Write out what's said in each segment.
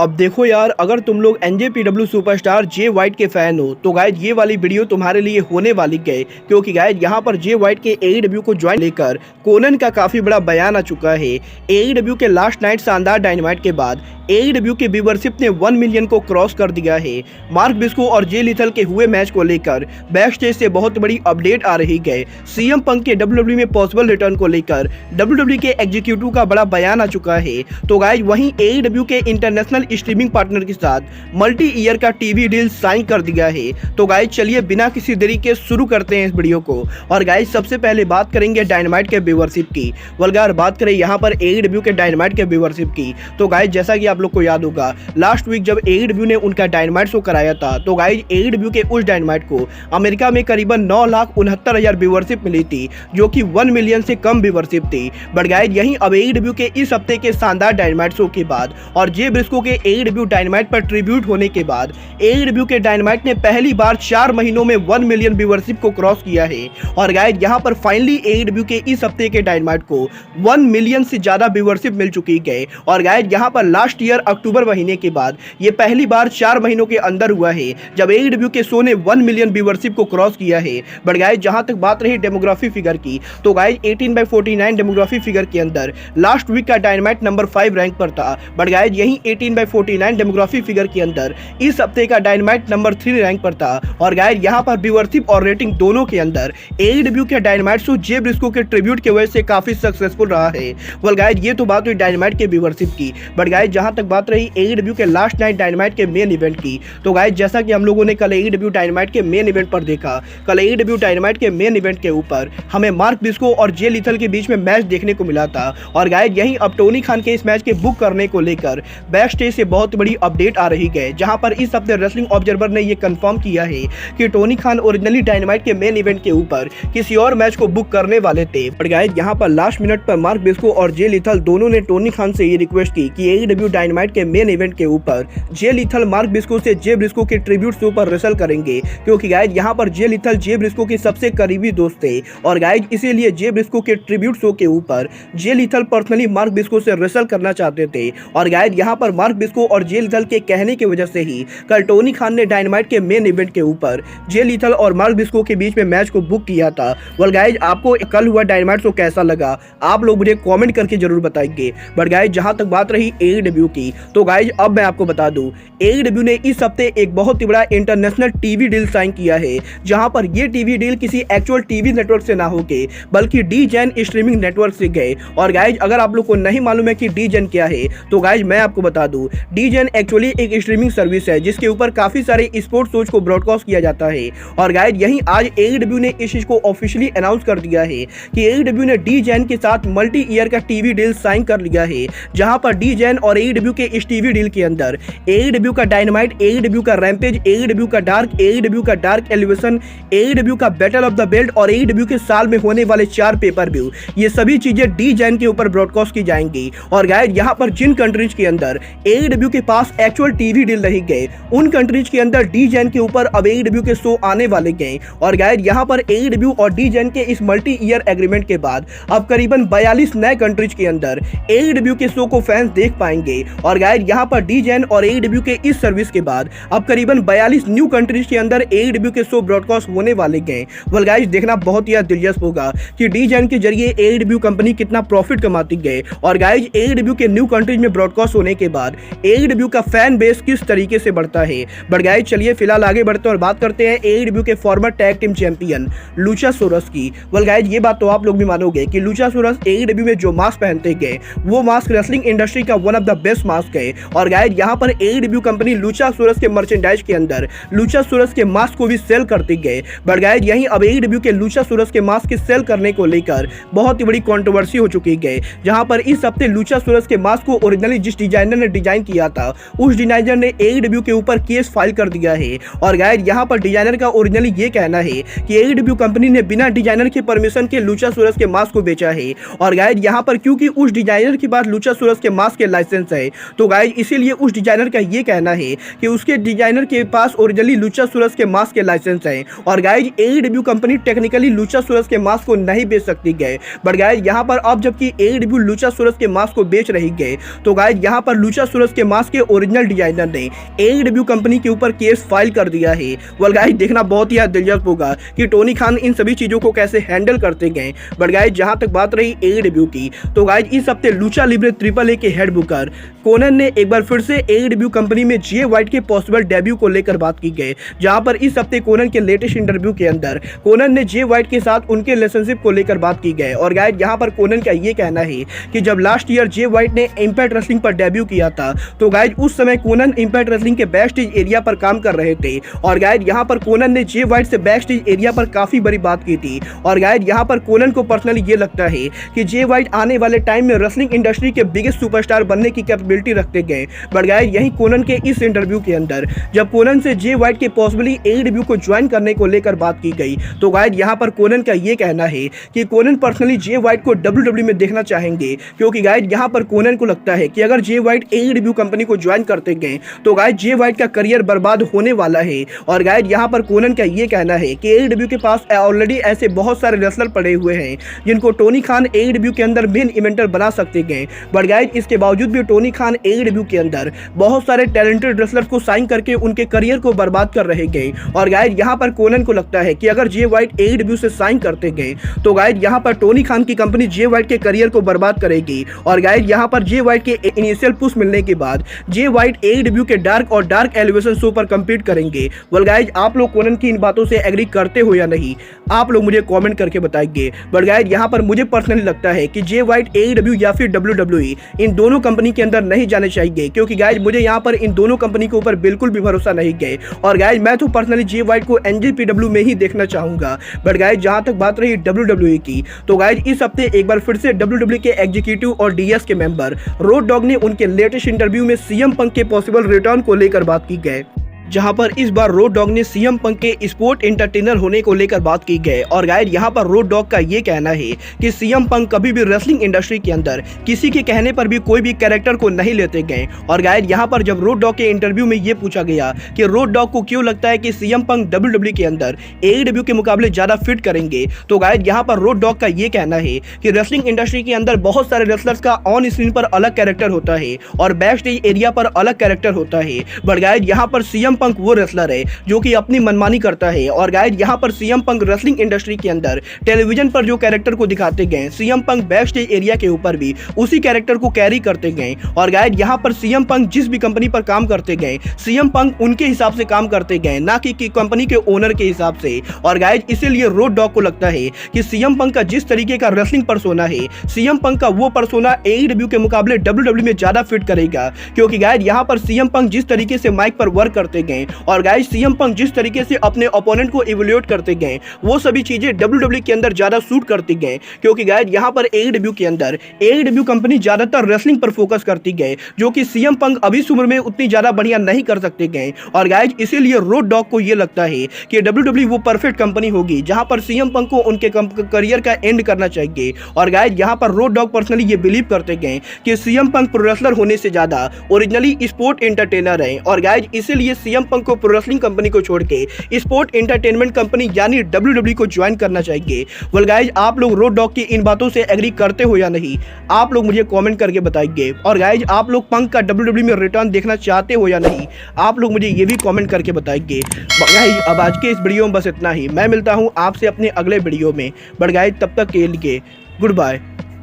अब देखो यार, अगर तुम लोग एनजेपीडब्ल्यू सुपरस्टार जे वाइट के फैन हो तो गाइज ये वाली वीडियो तुम्हारे लिए होने वाली है, क्योंकि गाइज यहाँ पर जे वाइट के एईडब्ल्यू को ज्वाइन लेकर कोनन का काफी बड़ा बयान आ चुका है। एईडब्ल्यू के लास्ट नाइट शानदार डायनामाइट के बाद एईडब्ल्यू के व्यूवरशिप ने 1 मिलियन को क्रॉस कर दिया है। मार्क बिस्को और जे लिथल के हुए मैच को लेकर बैक स्टेज से बहुत बड़ी अपडेट आ रही है। सीएम पंक के डब्ल्यूडब्ल्यू में पॉसिबल रिटर्न को लेकर डब्ल्यूडब्ल्यू के एग्जीक्यूटिव का बड़ा बयान आ चुका है। तो गाइज वहीं एईडब्ल्यू के इंटरनेशनल स्ट्रीमिंग पार्टनर के साथ मल्टी ईयर का टीवी डील साइन कर दिया है। तो गाइज चलिए बिना किसी देरी के शुरू करते हैं इस वीडियो को। और गाइज सबसे पहले बात करेंगे डायनामाइट के व्यूवरशिप की। वल्गार बात करें यहाँ पर एईडब्ल्यू के डायनामाइट के व्यूवरशिप की, तो गाइज जैसा कि आप लोग को याद होगा, लास्ट वीक जब एईडब्ल्यू ने उनका डायनामाइट शो कराया था तो गाइज एईडब्ल्यू के उस डायनामाइट को अमेरिका में करीबन 9,69,000 व्यूवरशिप मिली थी, जो कि 1 मिलियन से कम व्यूवरशिप थी। बट गाइज यहीं अब एईडब्ल्यू के इस हफ्ते के शानदार डायनामाइट शो के बाद और जे ब्रिस्को के एईडब्ल्यू डायनामाइट पर ट्रिब्यूट होने के बाद एईडब्ल्यू के डायनामाइट ने पहली बार 4 महीनों में 1 मिलियन व्यूवरशिप को क्रॉस किया है। और गाइज यहाँ पर फाइनली एईडब्ल्यू के इस हफ्ते के डायनामाइट को 1 मिलियन से ज्यादा व्यूवरशिप मिल चुकी है। और गाइज यहाँ पर लास्ट ईयर अक्टूबर महीने के बाद ये पहली बार 4 महीनों के अंदर हुआ है जब एईडब्ल्यू के शो ने 1 मिलियन व्यूवरशिप को क्रॉस किया है। बट गाइज जहां तक बात रही डेमोग्राफी फिगर की, तो गाइज 18/49 डेमोग्राफी फिगर के अंदर लास्ट वीक का डायनामाइट नंबर 5 रैंक पर था। बट गाइज यही 18/49 डेमोग्राफी फिगर के अंदर इस हफ्ते का डायनामाइट नंबर 3 रैंक पर था। और गाइज यहाँ पर व्यूवरशिप और रेटिंग दोनों के अंदर एईडब्ल्यू के डायनामाइट शो जे ब्रिस्को के ट्रिब्यूट की वजह से काफी सक्सेसफुल रहा है। वेल गाइज ये तो बात हुई डायनामाइट के व्यूवरशिप की। बट गाइज जहां तक बात रही एईडब्ल्यू के लास्ट नाइट डायनामाइट के मेन इवेंट की, तो गाइज जैसा कि हम लोगों ने कल एईडब्ल्यू डायनामाइट के मेन इवेंट पर देखा, कल एईडब्ल्यू डायनामाइट के मेन इवेंट के ऊपर हमें मार्क बिस्को और जे लिथल के बीच में मैच देखने को मिला था। और गाइज यहीं अब टोनी खान के इस मैच के बुक करने को लेकर बैक स्टेज से बहुत बड़ी अपडेट आ रही है, जहां पर इस हफ्ते रेसलिंग ऑब्जर्वर ने यह कंफर्म किया है कि टोनी खान ओरिजिनली डायनामाइट के मेन इवेंट के ऊपर किसी और मैच को बुक करने वाले थे। बट गाइज यहाँ पर लास्ट मिनट पर मार्क बिस्को और जे लिथल दोनों ने टोनी खान से ये रिक्वेस्ट की कि एईडब्ल्यू डायनामाइट के मेन इवेंट के ऊपर जे लिथल मार्क बिस्को से जे ब्रिस्को के ट्रिब्यूट शो पर रेसल करेंगे, क्योंकि गाइज यहाँ पर जे लिथल जे ब्रिस्को के सबसे करीबी दोस्त थे। और गाइज इसीलिए जे ब्रिस्को के ट्रिब्यूट शो के ऊपर जे लिथल पर्सनली मार्क बिस्को से रेसल करना चाहते थे। और गाइज यहाँ पर मार्क बिस्को और जे लिथल के कहने की वजह से ही कल टोनी खान ने डायनामाइट के मेन इवेंट के ऊपर जे लिथल और मार्क बिस्को के बीच में मैच को बुक किया था। वेल गाइज आपको कल हुआ डायनामाइट शो कैसा लगा, आप लोग मुझे कमेंट करके जरूर बताएंगे। बट गाइज जहां तक बात रही एईडब्ल्यू की, तो गाइज अब मैं आपको बता दूं एईडब्ल्यू ने इस हफ्ते एक बहुत ही बड़ा इंटरनेशनल टीवी डील साइन किया है, जहां पर ये टीवी डील किसी एक्चुअल टीवी नेटवर्क से ना होके बल्कि डीजेन स्ट्रीमिंग नेटवर्क से गए। और गाइज अगर आप लोग को नहीं मालूम है कि डीजेन क्या है, तो गाइज मैं आपको बता दूं डीजेन एक्चुअली एक स्ट्रीमिंग सर्विस है जिसके ऊपर काफी सारे स्पोर्ट्स शोज को ब्रॉडकास्ट किया जाता है। और गाइज यहीं आज एईडब्ल्यू ने इस चीज को ऑफिशियली अनाउंस कर दिया है कि एईडब्ल्यू ने डीजेन के साथ मल्टी ईयर का टीवी डील साइन कर लिया है, जहां पर डीजेन और एईडब्ल्यू के इस टीवी डील के अंदर एईडब्ल्यू का डायनामाइट, एईडब्ल्यू का रैम्पेज, एईडब्ल्यू का डार्क, एईडब्ल्यू का डार्क एलिवेशन, एईडब्ल्यू का बैटल ऑफ द बेल्ट और एईडब्ल्यू के साल में होने वाले 4 पेपर व्यू, ये सभी चीजें डीजेन के ऊपर ब्रॉडकास्ट की जाएंगी। और गाइज यहाँ पर जिन कंट्रीज के अंदर एईडब्ल्यू के पास एक्चुअल टीवी डील नहीं गए, उन कंट्रीज के अंदर डीजेन के ऊपर अब एईडब्ल्यू के शो आने वाले गए। और गाइज यहाँ पर एईडब्ल्यू और डीजेन के इस मल्टी ईयर एग्रीमेंट के बाद अब करीबन 42 नए कंट्रीज के अंदर एईडब्ल्यू के शो को फैंस देख पाएंगे। और गाइज यहाँ पर डीजेन और एईडब्ल्यू के इस सर्विस के बाद अब करीबन 42 न्यू कंट्रीज के अंदर एईडब्ल्यू के शो ब्रॉडकास्ट होने वाले गए। वेल गाइज देखना बहुत ही दिलचस्प होगा कि डीजेन के जरिए एईडब्ल्यू कंपनी कितना प्रॉफिट कमाती गए। और गाइज एईडब्ल्यू के न्यू कंट्रीज में ब्रॉडकास्ट होने के बाद एईडब्ल्यू का फैन बेस किस तरीके से बढ़ता है। बट गाइज चलिए फिलहाल आगे बढ़ते हैं और बात करते हैं एईडब्ल्यू के फॉर्मर टैग टीम चैंपियन लुचासोरस की। वेल गाइज ये बात तो आप लोग भी मानोगे कि लुचासोरस एईडब्ल्यू में जो मास्क पहनते गए वो मास्क रेसलिंग इंडस्ट्री का one of the best mask है। और गाइज यहाँ पर एईडब्ल्यू कंपनी लुचासोरस के मर्चेंडाइज के अंदर लुचासोरस के मास्क को भी सेल करते गए। बट गाइज यहीं अब एईडब्ल्यू के लुचासोरस के मास्क के सेल करने को लेकर बहुत ही बड़ी कंट्रोवर्सी हो चुकी है, जहां पर इस हफ्ते लुचासोरस के मास्क को ओरिजिनली जिस डिजाइनर ने डिजाइन किया था उस डिजाइनर ने एईडब्ल्यू के ऊपर केस फाइल कर दिया है। और गाइज यहाँ पर डिजाइनर का ओरिजिनली ये कहना है कि एईडब्ल्यू कंपनी ने बिना डिजाइनर के परमिशन के लुचासोरस के मास्क को बेचा है। और गाइज यहाँ पर क्योंकि उस डिजाइनर के पास लुचासोरस के मास्क के लाइसेंस है, तो गाइज इसीलिए उस डिजाइनर का ये कहना है कि उसके डिजाइनर के पास ओरिजिनली लुचासुरस के मास्क के लाइसेंस हैं और गाइज AEW कंपनी टेक्निकली लुचासुरस के मास्क को नहीं बेच सकती गए। बट गाइज यहाँ पर अब जबकि AEW लुचासुरस के मास्क को बेच रही गए तो गाइज यहाँ पर लुचासुरस के मास्क के ओरिजिनल डिजाइनर ने AEW कंपनी के ऊपर केस फाइल कर दिया है। वेल गाइज देखना बहुत ही दिलचस्प होगा कि टोनी खान इन सभी चीजों को कैसे हैंडल करते गए। बट गाइज जहां तक बात रही AEW की तो गाइज इस हफ्ते लूचा लिब्रे AAA के हेड बुकर कोनन ने एक बार फिर से AEW कंपनी में जे वाइट के पॉसिबल डेब्यू को लेकर बात की गई, जहां पर इस हफ्ते कोनन के लेटेस्ट इंटरव्यू के अंदर कोनन ने जे वाइट के साथ उनके रिलेशनशिप को लेकर बात की गई। और गाइज यहां पर कोनन का ये कहना है कि जब लास्ट ईयर जे वाइट ने इंपैक्ट रेसलिंग पर डेब्यू किया था तो गाइज उस समय कोनन इंपैक्ट रेसलिंग के बैक स्टेज एरिया पर काम कर रहे थे। और गाइज यहां पर कोनन ने जे वाइट से बैक स्टेज एरिया पर काफी बड़ी बात की थी। और गाइज यहां पर कोनन को पर्सनली ये लगता है कि जे वाइट आने वाले टाइम में रेसलिंग इंडस्ट्री के बिगेस्ट सुपरस्टार बनने की कैपेबिलिटी रखते गए। बट गाइज यही कोनन के इस इंटरव्यू के अंदर जब कोनन से जे वाइट के पॉसिबली AEW को ज्वाइन करने को लेकर बात की गई तो गाइज यहां पर कोनन का ये कहना है कि कोनन पर्सनली जे वाइट को WWE में देखना चाहेंगे, क्योंकि गाइज यहां पर कोनन को लगता है कि अगर जे वाइट AEW कंपनी को ज्वाइन करते गए तो गाइज जे वाइट का करियर बर्बाद होने वाला है। और गाइज यहां पर कोनन का ये कहना है कि AEW के पास ऑलरेडी ऐसे बहुत सारे रेसलर पड़े हुए हैं जिनको टोनी खान AEW के अंदर मेन इवेंटर बना सकते गए। बट गाइज इसके बावजूद भी टोनी खान AEW के अंदर बहुत सारे टैलेंटेड रेसलर को साइन करके उनके करियर को बर्बाद कर रहे गए। और गाइज यहां पर कोनन को लगता है कि अगर जे वाइट AEW से साइन करते गए तो गाइज यहां पर टोनी खान की कंपनी जे वाइट के करियर को बर्बाद करेगी। और गाइज यहां पर जे वाइट के इनिशियल पुश मिलने के बाद जे वाइट AEW के डार्क एलिवेशन शो पर कंपीट करेंगे। वेल गाइज आप लोग कोनन की इन बातों से एग्री करते हो या नहीं, आप लोग मुझे कमेंट करके बताएंगे। बट गाइज यहां पर मुझे पर्सनली लगता है कि जे वाइट AEW या फिर WWE इन दोनों कंपनी के अंदर नहीं जाने चाहिए, क्योंकि गाइज मुझे यहां पर इन दोनों कंपनी के ऊपर बिल्कुल भी भरोसा नहीं गए। और गाइज मैं तो पर्सनली जे वाइट को NJPW में ही देखना चाहूंगा। बट गाइज जहां तक बात रही WWE की तो गाइज इस हफ्ते एक बार फिर से WWE के एग्जीक्यूटिव और DS के मेंबर रोड डॉग ने उनके लेटेस्ट इंटरव्यू में CM पंक के पॉसिबल रिटर्न को लेकर बात की गई, जहां पर इस बार रोड डॉग ने CM पंक के स्पोर्ट एंटरटेनर होने को लेकर बात की गई। और गाइज यहां पर रोड डॉग का ये कहना है कि CM पंक कभी भी रेसलिंग इंडस्ट्री के अंदर किसी के कहने पर भी कोई भी कैरेक्टर को नहीं लेते गए। और गाइज यहां पर जब रोड डॉग के इंटरव्यू में ये पूछा गया कि रोड डॉग को क्यों लगता है कि CM पंक WWE के अंदर AEW के मुकाबले ज्यादा फिट करेंगे, तो गाइज यहां पर रोड डॉग का ये कहना है कि रेसलिंग इंडस्ट्री के अंदर बहुत सारे रेसलर्स का ऑन स्क्रीन पर अलग कैरेक्टर होता है और बैक स्टेज एरिया पर अलग कैरेक्टर होता है। बट गाइज यहां पर CM पंक वो रेसलर है जो कि अपनी मनमानी करता है। और गाइज यहां पर CM पंक रेसलिंग इंडस्ट्री के अंदर टेलीविजन पर जो कैरेक्टर को दिखाते गए CM पंक बैक स्टेज एरिया के ऊपर भी उसी कैरेक्टर को कैरी करते गए। और गाइज यहां पर CM पंक जिस भी कंपनी पर काम करते गए CM पंक उनके हिसाब से काम करते गए, ना कि कंपनी के ओनर के हिसाब से। और गाइज इसीलिए रोड डॉग को लगता है कि CM पंक का जिस तरीके का रेसलिंग पर्सोना है CM पंक का वो पर्सोना AEW के मुकाबले WWE में ज्यादा फिट करेगा, क्योंकि गाइज यहां पर CM पंक जिस तरीके से माइक पर वर्क करते गए और गाइज CM पंक जिस तरीके से अपने ओपोनेंट को इवैल्यूएट करते गए वो सभी चीजें WWE के अंदर ज्यादा सूट करती गए, क्योंकि गाइज यहां पर AEW के अंदर AEW कंपनी ज्यादातर रेसलिंग पर फोकस करती गए, जो कि CM पंक अभी इस उम्र में उतनी ज्यादा बढ़िया नहीं कर सकते गए। और गाइज इसीलिए रोड डॉग को ये लगता है कि WWE वो परफेक्ट कंपनी होगी जहां पर CM पंक को उनके करियर का एंड करना चाहिए। और गाइज यहां पर रोड डॉग पर्सनली ये बिलीव करते गए कि CM पंक प्रो रेसलर होने से ज्यादा ओरिजिनली स्पोर्ट एंटरटेनर है। और गाइज इसीलिए CM पंक को प्रो रेसलिंग कंपनी को छोड़ के स्पोर्ट एंटरटेनमेंट कंपनी यानी WWE को ज्वाइन करना चाहिए। वेल गाइज आप लोग रोड डॉग की इन बातों से एग्री करते हो या नहीं, आप लोग मुझे कमेंट करके बताइए। और गाइज आप लोग पंक का WWE में रिटर्न देखना चाहते हो या नहीं, आप लोग मुझे ये भी कमेंट करके बताइए। गाइज अब आज के इस वीडियो में बस इतना ही, मैं मिलता हूँ आपसे अपने अगले वीडियो में। बट गाइज तब तक के लिए goodbye,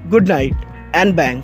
good night and bang.